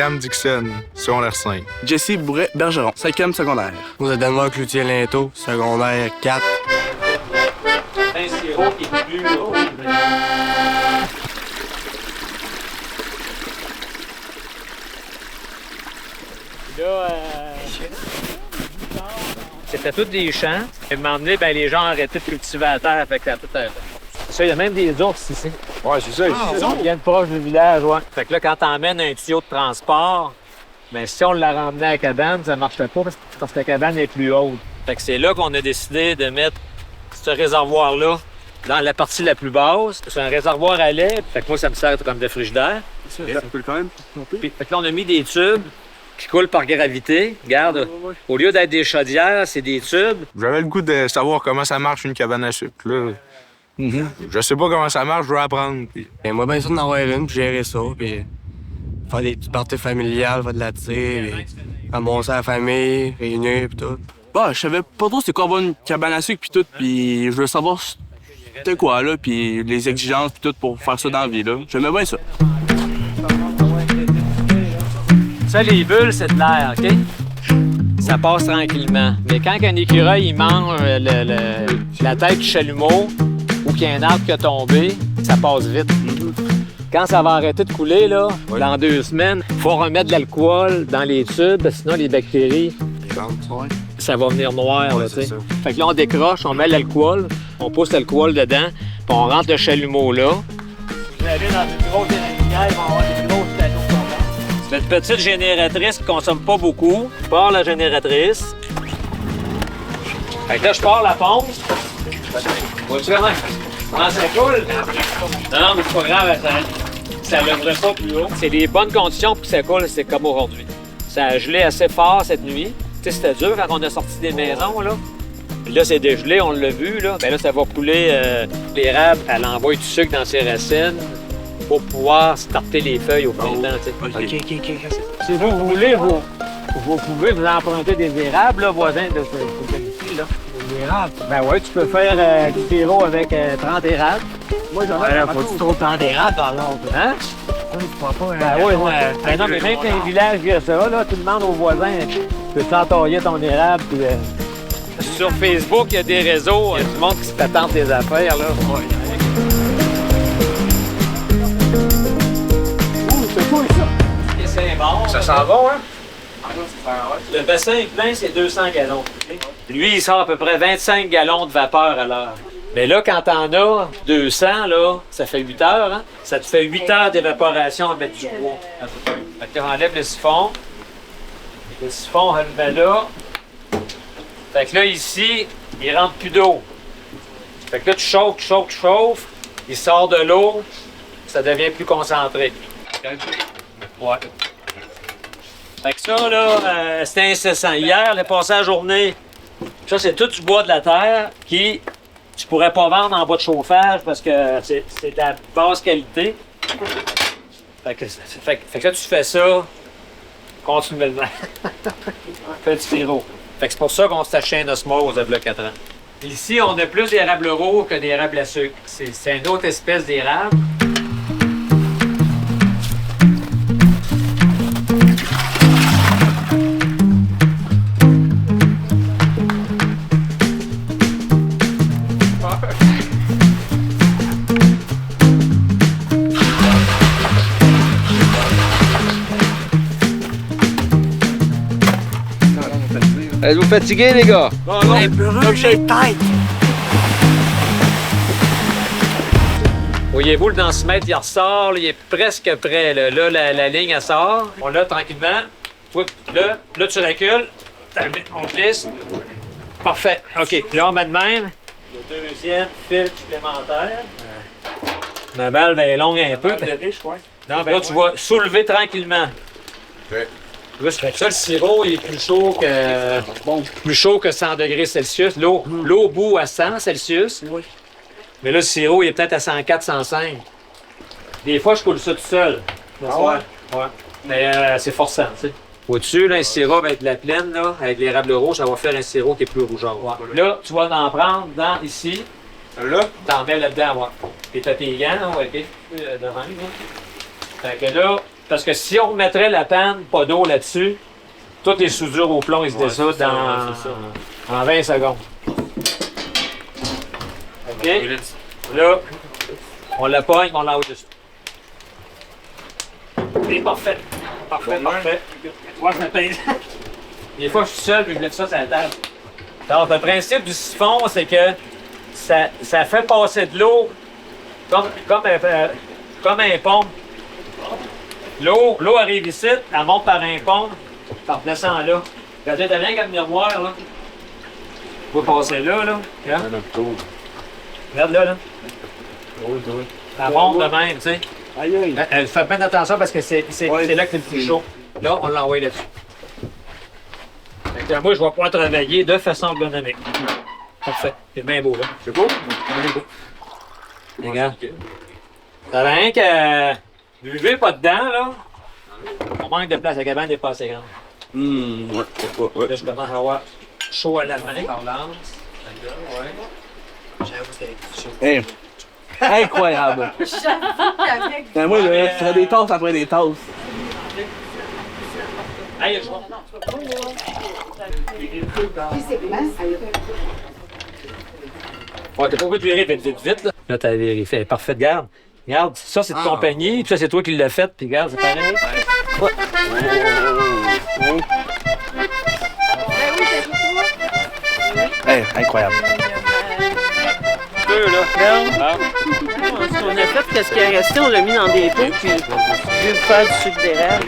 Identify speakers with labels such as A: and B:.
A: Liam Dixon, secondaire 5.
B: Jesse Bourret-Bergeron, 5e secondaire.
C: Moi, c'est Denver Cloutier-Linteau, secondaire 4.
D: Un sirop qui est plus... Là, c'était tous des champs. À un moment donné, ben, les gens ont arrêté de cultiver à terre. Fait que ça a tout ça, il y a même des ours ici.
A: Ouais, c'est ça.
D: Ils viennent proche du village, ouais. Fait que là, quand t'emmènes un tuyau de transport, ben, si on l'a ramené à la cabane, ça marchait pas parce que la cabane est plus haute. Fait que c'est là qu'on a décidé de mettre ce réservoir-là dans la partie la plus basse. C'est un réservoir à lait. Fait que moi, ça me sert comme de frigidaire.
B: Ça coule quand même.
D: Puis, fait que là, on a mis des tubes qui coulent par gravité. Regarde, au lieu d'être des chaudières, c'est des tubes.
A: J'avais le goût de savoir comment ça marche une cabane à sucre. Là. Je sais pas comment ça marche, je veux apprendre. Puis...
C: Et moi, bien sûr, d'en avoir une, puis gérer ça, puis faire des petites parties familiales, faire de la tire, ramasser la famille, réunir, puis tout.
B: Bah, je savais pas trop c'est quoi avoir une cabane à sucre, puis tout, puis je veux savoir c'était quoi, là, puis les exigences, puis tout, pour faire ça dans la vie, là. J'aimais bien ça.
D: Ça, les bulles, c'est de l'air, OK? Ça passe tranquillement. Mais quand un écureuil, il mange la tête du chalumeau ou qu'il y a un arbre qui a tombé, ça passe vite. Quand ça va arrêter de couler, là, dans 2 semaines, il faut remettre de l'alcool dans les tubes, sinon les bactéries, ça va venir noir, là, tu sais. Fait que là, on décroche, on met l'alcool, on pousse l'alcool dedans, puis on rentre le chalumeau là. Vous allez dans une grosse énergie, ils vont avoir des grosses canaux. C'est une petite génératrice qui ne consomme pas beaucoup. Je pars la génératrice. Fait que là, je pars la pompe. Vois-tu comment ça coule? Non, mais c'est pas grave, ça ne lèverait pas plus haut. C'est des bonnes conditions pour que ça coule, c'est comme aujourd'hui. Ça a gelé assez fort cette nuit. Tu sais, c'était dur quand on a sorti des maisons, là. Puis là, c'est dégelé, on l'a vu, là. Bien là, ça va couler. L'érable, elle envoie du sucre dans ses racines pour pouvoir starter les feuilles au printemps, tu sais. OK. Si vous voulez, vous pouvez vous emprunter des érables, là, voisins de ce là. Des érables? Ben oui, tu peux faire du sirop avec 30 érables. Moi, j'en ai. Faut-tu trop 30 érables, alors? Hein? Oui, tu crois pas. Ben oui, ben non, mais même dans les villages, il y a ça, là, tu demandes aux voisins, peux-tu entailler ton érable? Puis, sur Facebook, il y a des réseaux, il y a du monde qui se patente des affaires, là. Ouais. C'est cool, ça. C'est bon.
A: Ça sent bon, hein?
D: Le bassin est plein, c'est 200 gallons. Lui, il sort à peu près 25 gallons de vapeur à l'heure. Mais là, quand t'en as 200, là, ça fait 8 heures, hein? Ça te fait 8 heures d'évaporation à mettre du bois. Fait que là, on enlève le siphon. Le siphon, on le met là. Fait que là, ici, il rentre plus d'eau. Fait que là, tu chauffes. Il sort de l'eau, ça devient plus concentré. Ouais. Fait que ça, là, c'était incessant. Hier, le passé la journée, ça, c'est tout du bois de la terre qui, tu pourrais pas vendre en bois de chauffage parce que c'est de la basse qualité. Fait que là, tu fais ça continuellement. Fais du sirop. Fait que c'est pour ça qu'on s'est acheté un osmose il y a 4 ans. Ici, on a plus d'érables rouges que d'érables à sucre. C'est une autre espèce d'érable.
E: Êtes-vous fatigués, les gars?
B: Non, comme j'ai tête.
D: Voyez-vous, le densimètre, il ressort, là, il est presque prêt. Là, la ligne, elle sort. On l'a tranquillement. Là, tu recules. On glisse. Parfait. OK. Là, on met de même. Le deuxième fil supplémentaire. Ma valve est longue un peu. Non, ben là, tu vas soulever tranquillement.
A: OK.
D: Fait que ça, le sirop il est plus chaud que 100 degrés Celsius. L'eau bout à 100 Celsius. Oui. Mais là, le sirop, il est peut-être à 104, 105. Des fois, je coule ça tout seul. Ouais. Mais c'est forçant, tu sais. Au-dessus, là, un sirop avec de la plaine, là, avec l'érable rouge, ça va faire un sirop qui est plus rougeâtre. Ouais. Là, tu vas en prendre ici.
A: Là?
D: T'en mets là-dedans, ouais. Puis t'as tes gants, là, OK, devant, là. Fait que là, Parce que si on remettrait la panne, pas d'eau là-dessus, toutes les soudures au plomb, ils se dessoudent en 20 secondes. OK? Là, on la pogne, on l'envoie dessus. C'est parfait. Parfait. Ouais, ça pèse. Des fois, je suis seul et je lève ça sur la table. Donc, le principe du siphon, c'est que ça fait passer de l'eau comme un pont. L'eau arrive ici, elle monte par un pont, elle redescend là. Regardez, t'as bien comme miroir, là. On va passer là, là. Regarde là. Elle monte de même, tu sais. Fais bien attention parce que c'est là que c'est le plus chaud. Là, on l'envoie là-dessus. Fait que moi, je vais pouvoir travailler de façon ergonomique. Parfait. C'est bien beau, là. C'est beau? C'est beau. Regarde. T'as rien que... Buvez pas dedans, là. On manque de place. La cabane n'est pas assez grande.
B: Ouais.
D: Là, je commence à avoir chaud à la main.
B: Hey. Incroyable. Ben moi, je ferais des tasses après des tasses.
D: Hey, je vois. Ouais, t'as pas obligé de virer vite, là. Là, t'as vérifié. Elle est parfaite, garde. Regarde, ça, c'est de compagnie, puis ça, c'est toi qui l'as fait, puis regarde, c'est pareil. Ouais.
B: Hey, incroyable.
D: Là, regarde.
F: Ce qu'on a fait, qu'est-ce qui est resté, on l'a mis dans des pots, puis je vais vous faire du sucre d'érable.